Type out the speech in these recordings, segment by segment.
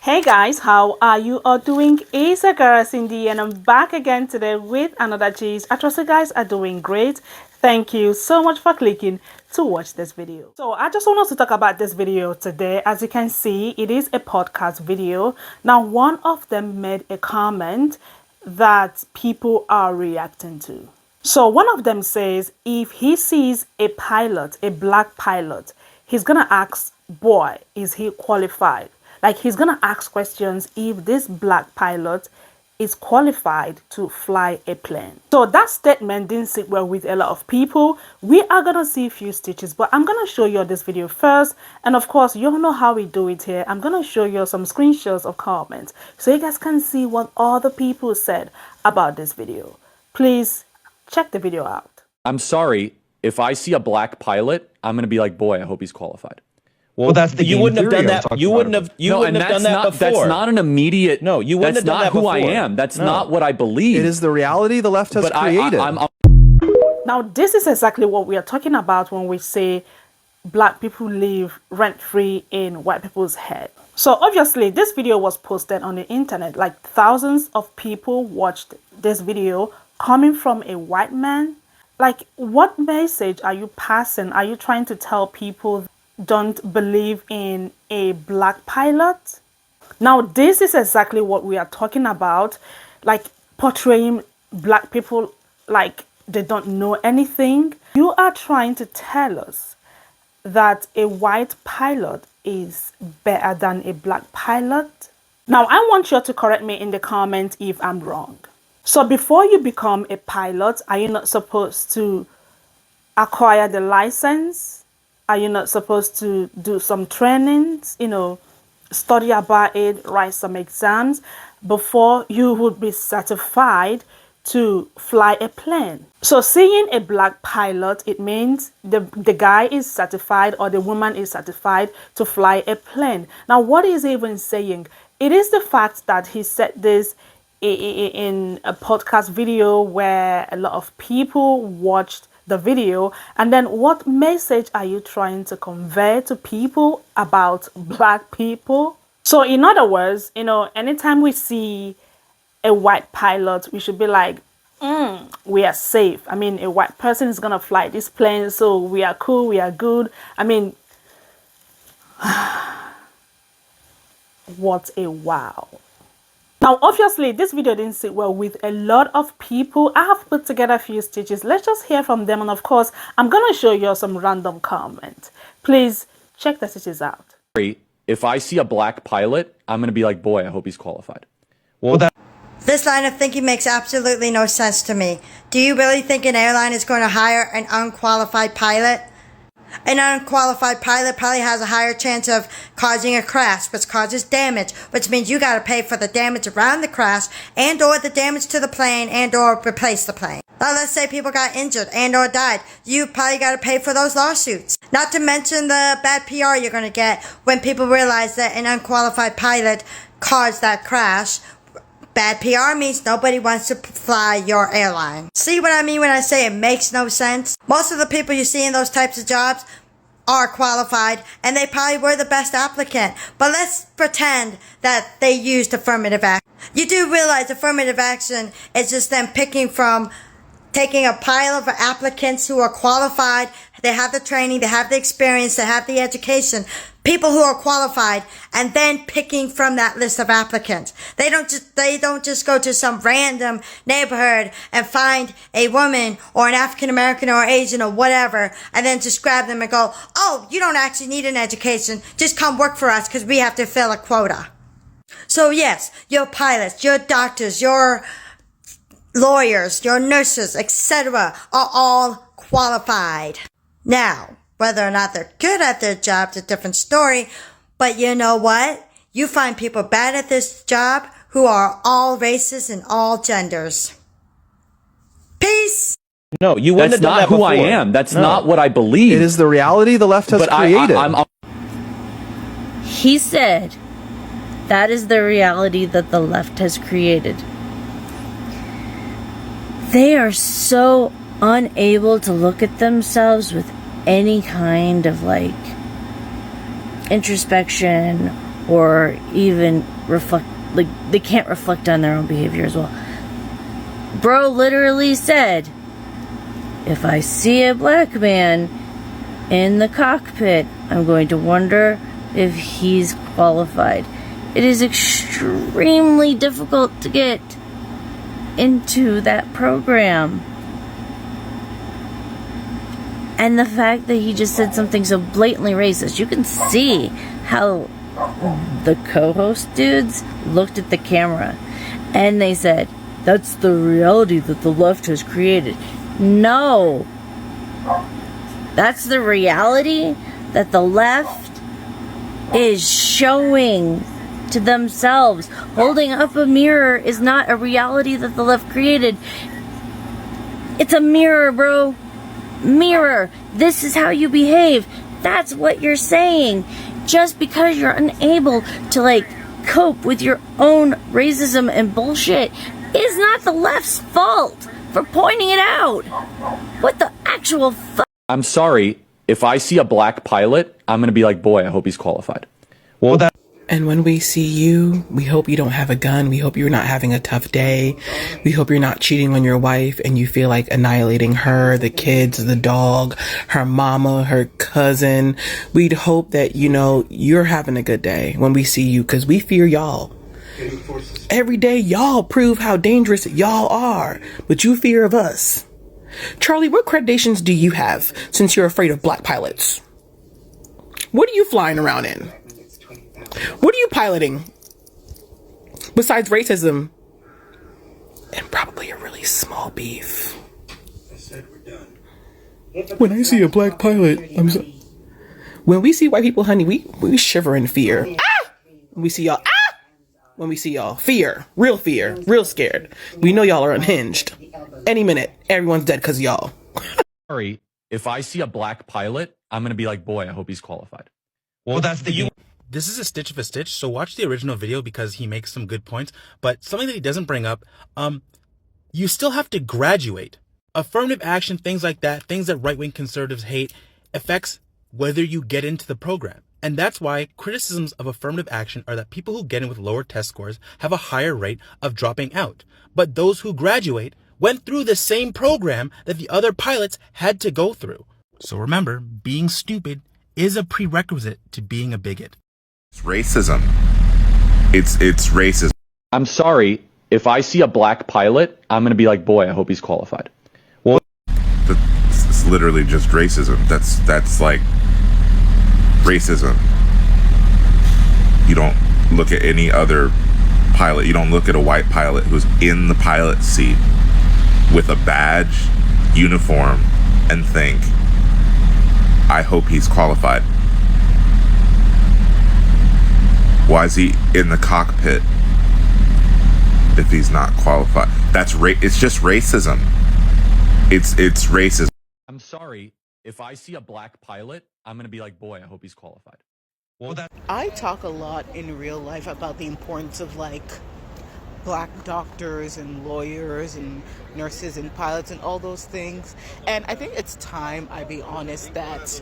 Hey guys, how are you all doing? It's a girl Cindy and I'm back again today with another gist. I trust you guys are doing great. Thank you so much for clicking to watch this video. So I just want us to talk about this video today. As you can see, it is a podcast video. Now one of them made a comment that people are reacting to. So one of them says if he sees a pilot, a black pilot, he's gonna ask, boy, is he qualified? Like he's gonna ask questions if this black pilot is qualified to fly a plane. So that statement didn't sit well with a lot of people. We are gonna see a few stitches, but I'm gonna show you this video first. And of course, you all know how we do it here. I'm gonna show you some screenshots of comments so you guys can see what other people said about this video. Please check the video out. I'm sorry, if I see a black pilot, I'm gonna be like, boy, I hope he's qualified. Well, that's the you wouldn't have done that. You wouldn't have. You wouldn't have done that before. That's not an immediate. No, you wouldn't have done that before. That's not who I am. That's not what I believe. It is the reality the left has created. Now, this is exactly what we are talking about when we say black people live rent-free in white people's head. So obviously, this video was posted on the internet. Like thousands of people watched this video coming from a white man. Like, what message are you passing? Are you trying to tell people don't believe in a black pilot? Now this is exactly what we are talking about, like portraying black people like they don't know anything. You are trying to tell us that a white pilot is better than a black pilot. Now I want you to correct me in the comments if I'm wrong. So before you become a pilot, are you not supposed to acquire the license? Are you not supposed to do some trainings, study about it, write some exams before you would be certified to fly a plane? So seeing a black pilot, it means the guy is certified or the woman is certified to fly a plane. Now, what is he even saying? It is the fact that he said this in a podcast video where a lot of people watched the video. And then what message are you trying to convey to people about black people? So in other words, anytime we see a white pilot, we should be like, we are safe. I mean, a white person is gonna fly this plane, so we are cool, we are good. I mean, what a wow. Now, obviously, this video didn't sit well with a lot of people. I have put together a few stitches. Let's just hear from them. And of course, I'm going to show you some random comments. Please check the stitches out. If I see a black pilot, I'm going to be like, boy, I hope he's qualified. Well, this line of thinking makes absolutely no sense to me. Do you really think an airline is going to hire an unqualified pilot? An unqualified pilot probably has a higher chance of causing a crash, which causes damage, which means you got to pay for the damage around the crash and or the damage to the plane and or replace the plane. Now let's say people got injured and or died. You probably got to pay for those lawsuits. Not to mention the bad PR you're going to get when people realize that an unqualified pilot caused that crash. Bad PR means nobody wants to fly your airline. See what I mean when I say it makes no sense? Most of the people you see in those types of jobs are qualified and they probably were the best applicant. But let's pretend that they used affirmative action. You do realize affirmative action is just them taking a pile of applicants who are qualified, they have the training, they have the experience, they have the education, people who are qualified, and then picking from that list of applicants. They don't just go to some random neighborhood and find a woman or an African American or Asian or whatever, and then just grab them and go, oh, you don't actually need an education, just come work for us because we have to fill a quota. So yes, your pilots, your doctors, your lawyers, your nurses, etc. are all qualified. Now, whether or not they're good at their job is a different story, but you know what? You find people bad at this job who are all races and all genders. Peace! No, you wouldn't have done that before. That's not who I am. That's not what I believe. it is the reality the left has created. He said that is the reality that the left has created. They are so unable to look at themselves with any kind of introspection or even reflect, like, they can't reflect on their own behavior as well. Bro literally said, if I see a black man in the cockpit, I'm going to wonder if he's qualified. It is extremely difficult to get into that program. And the fact that he just said something so blatantly racist, you can see how the co-host dudes looked at the camera and they said, that's the reality that the left has created. No. That's the reality that the left is showing to themselves. Holding up a mirror is not a reality that the left created. It's a mirror, bro. Mirror. This is how you behave. That's what you're saying. Just because you're unable to, like, cope with your own racism and bullshit is not the left's fault for pointing it out. What the actual fuck? I'm sorry. If I see a black pilot, I'm going to be like, boy, I hope he's qualified. Well, that. And when we see you, we hope you don't have a gun. We hope you're not having a tough day. We hope you're not cheating on your wife and you feel like annihilating her, the kids, the dog, her mama, her cousin. We'd hope that, you know, you're having a good day when we see you, because we fear y'all. Every day y'all prove how dangerous y'all are, but you fear of us. Charlie, what accreditations do you have since you're afraid of black pilots? What are you flying around in? What are you piloting? Besides racism and probably a really small beef. When I see a black pilot, when we see white people, honey, we shiver in fear. Ah! When we see y'all, ah! When we see y'all, fear, real scared. We know y'all are unhinged. Any minute, everyone's dead because y'all. Sorry. If I see a black pilot, I'm going to be like, boy, I hope he's qualified. Well, that's the. This is a stitch of a stitch, so watch the original video because he makes some good points. But something that he doesn't bring up, you still have to graduate. Affirmative action, things like that, things that right-wing conservatives hate, affects whether you get into the program. And that's why criticisms of affirmative action are that people who get in with lower test scores have a higher rate of dropping out. But those who graduate went through the same program that the other pilots had to go through. So remember, being stupid is a prerequisite to being a bigot. It's racism. It's racism. I'm sorry. If I see a black pilot, I'm going to be like, boy, I hope he's qualified. Well, it's literally just racism. That's like racism. You don't look at any other pilot. You don't look at a white pilot who's in the pilot seat with a badge, uniform, and think, I hope he's qualified. Why is he in the cockpit if he's not qualified? It's just racism. It's racism. I'm sorry. If I see a black pilot, I'm going to be like, boy, I hope he's qualified. Well, that. I talk a lot in real life about the importance of, like, black doctors and lawyers and nurses and pilots and all those things. And I think it's time I be honest that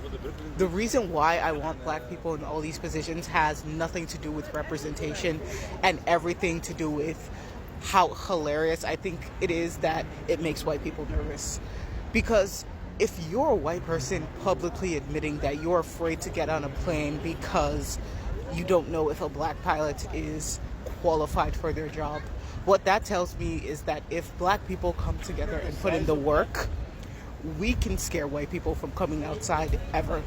the reason why I want black people in all these positions has nothing to do with representation and everything to do with how hilarious I think it is that it makes white people nervous. Because if you're a white person publicly admitting that you're afraid to get on a plane because you don't know if a black pilot is qualified for their job, what that tells me is that if black people come together and put in the work, we can scare white people from coming outside ever.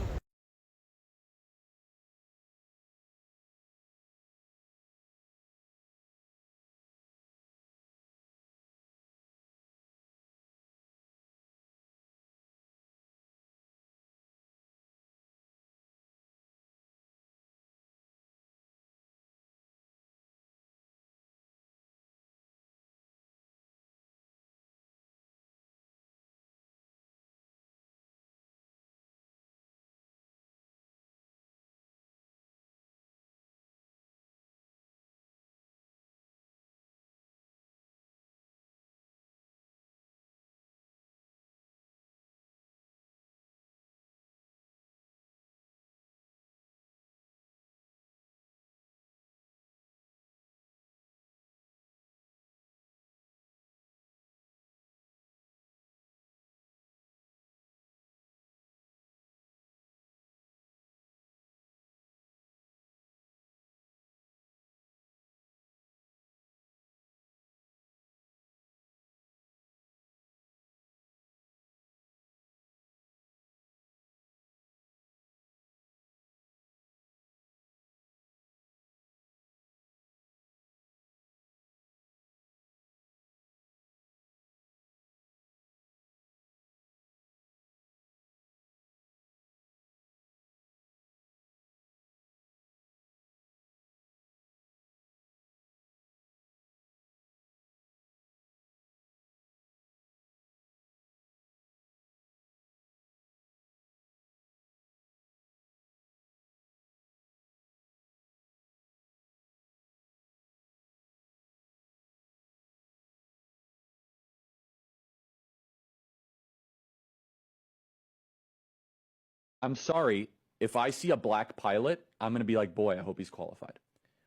I'm sorry. If I see a black pilot, I'm going to be like, boy, I hope he's qualified.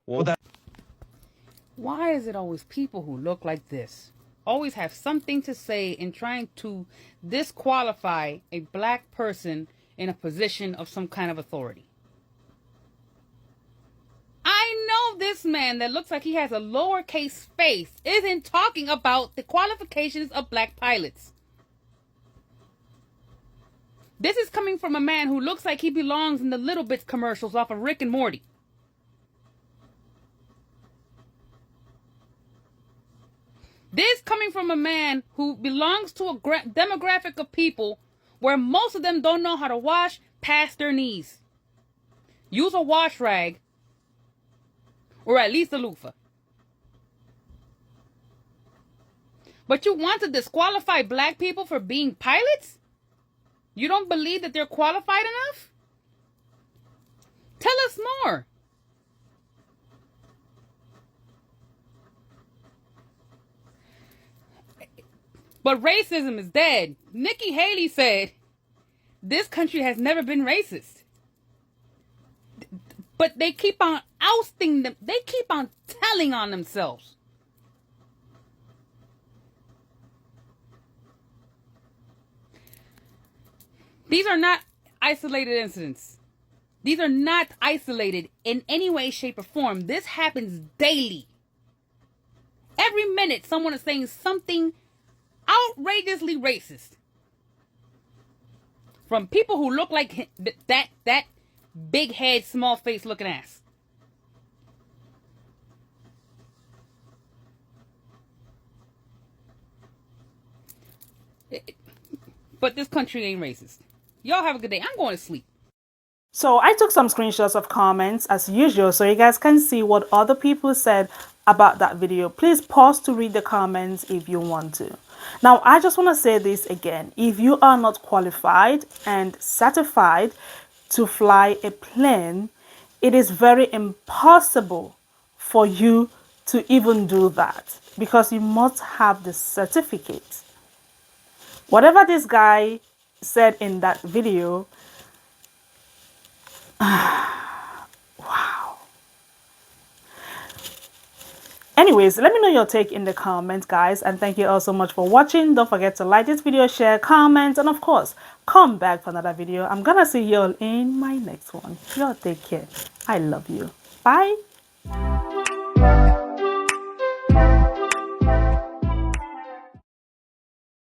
Well, that Why is it always people who look like this always have something to say in trying to disqualify a black person in a position of some kind of authority? I know this man that looks like he has a lowercase face isn't talking about the qualifications of black pilots. This is coming from a man who looks like he belongs in the Little Bits commercials off of Rick and Morty. This coming from a man who belongs to a demographic of people where most of them don't know how to wash past their knees. Use a wash rag or at least a loofah. But you want to disqualify black people for being pilots? You don't believe that they're qualified enough? Tell us more. But racism is dead. Nikki Haley said, this country has never been racist. But they keep on ousting them. They keep on telling on themselves. These are not isolated incidents. These are not isolated in any way, shape, or form. This happens daily. Every minute, someone is saying something outrageously racist. From people who look like that big head, small face looking ass. But this country ain't racist. Y'all have a good day. I'm going to sleep. So I took some screenshots of comments as usual so you guys can see what other people said about that video. Please pause to read the comments if you want to. Now, I just want to say this again. If you are not qualified and certified to fly a plane, it is very impossible for you to even do that because you must have the certificate. Whatever this guy said in that video, wow. Anyways, let me know your take in the comments, guys, and thank you all so much for watching. Don't forget to like this video, share, comment, and of course, come back for another video. I'm gonna see you all in my next one. Y'all take care. I love you. Bye.